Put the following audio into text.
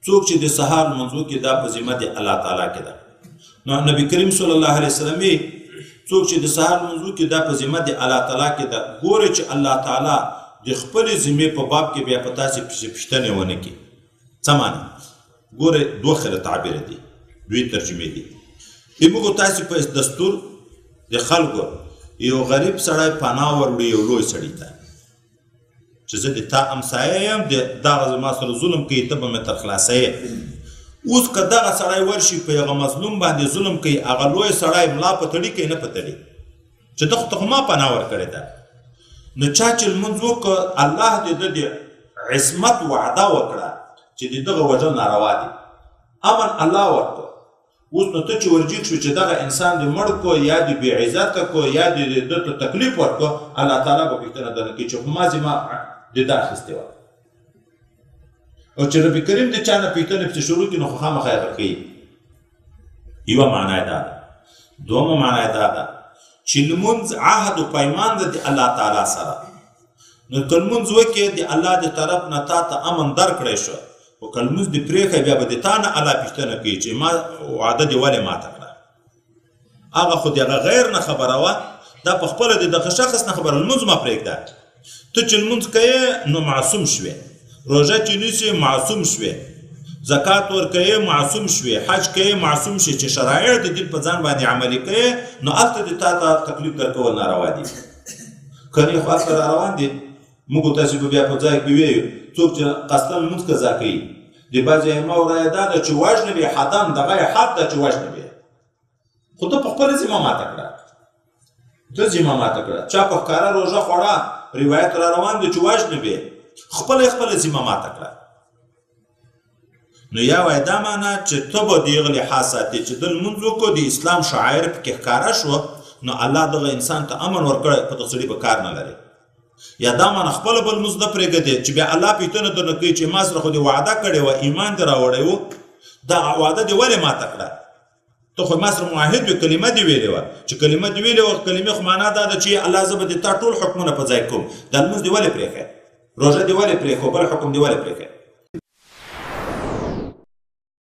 څوک چې د سهار لمونځ وکړي دا په ذمه د الله تعالی کې ده. نو نبی کریم صلی الله علیه وسلم څوک چې د سهار لمونځ وکړي دا په ذمه د الله تعالی کې ده. ګوره چې الله تعالی د خپلې ذمې په باب کې بیا په تاسې پوښتنې ونه کړي. څه معنی؟ ګوره دوه خیره تعبیر دي، دوی ترجمې دي. موږ تاسې په دستور د خلکو یو غریب سړی پناه وروړي یو لوی سړي ته چې زه د تا امسایه یم، دغه زما سره ظلم کوي، ته به مې تر خلاصوې. اوس که دغه سړی ورشي په یوه مظلوم باندې ظلم کوي، هغه لوی سړی ملا په تړي کوي نه په تړي چې ده خو ته خو ما پناه ورکړې ده. نو چا چې لمونځ وکړه الله د ده د عصمت وعده وکړه چې د دغه وژل ناروا دي، امن الله ورکړه. اوس نو ته چې ورجیږ شو چې دغه انسان دې مړ کو یا دې بې عزته کو یا دې ده ته تکلیف ورکړه، الله تعالی به پوښتنه درنه کوي چې ما ذمه د ده اخیستې وه. او چې رب کریم د چا نه پوښتنې پسې شروع کړي نو خو خامخا یې ورکوي. یوه معنا یې دا ده. دویمه معنا یې دا ده چې لمونځ عهد و پیمان ده د الله تعالی سره. نو که لمونځ وکړې د الله د طرف نه تا ته امن درکړی شو، خو که لمونځ دې پرېښی بیا به د تا نه الله پوښتنه کوي چې ما وعده دې ولې ماته کړه. هغه خو د هغه غیر نه خبره وه، دا په خپله د دغه شخص نه خبره. لمونځ مه پرېږده. ته چې لمونځ کوې نو معصوم شوې، روژه چې نیسې معصوم شوې، زکات ورکوې معصوم شوې، حج کوې معصوم شوې. چې شرایع د دین په ځان باندې عملي کوې نو هلته د تا ته تکلیف درکول ناروا دي. کنې خو هلته را روان دي. موږ تاسې به بیا په ځای کې ویو څوک چې قصداً لمونځ قضا کوي، د بعضې ائمهو رایه دا ده چې وژنه به حدم دغه یې حد ده چې وژنه به، خو ته په خپله ذمه ماته کړه. ته ذمه ماته کړه. چا په ښکاره روژه خوړه، روایت را روان دی چې وژنه به، خپله ذمه ماته کړه. نو یا وایي دا معنا چې ته به د هغه لحاظ ساتې چې ده لمونځ وکړو، د اسلام شعایر پکې ښکاره شو، نو الله دغه انسان ته امن ورکړی، په دغه سړي به کار نه لري. یا دا معنا خپله به لمونځ نه پرېږدې چې بیا الله پوښتنه درنه کوي چې ما سره خو دې وعده کړې وه، ایمان دې راوړی و، دغه وعده دې ولې ماته کړه؟ ته خو ما سره معاهد وې، کلمه دې ویلې وه. چې کلمه دې ویلې وه، کلمې خو معنا دا ده چې الله زه به د تا ټول حکمونه په ځای کوم. دا لمونځ دې ولې پرېښی؟ روژه دې ولې پرېښو؟ بل حکم دې ولې پرېښی؟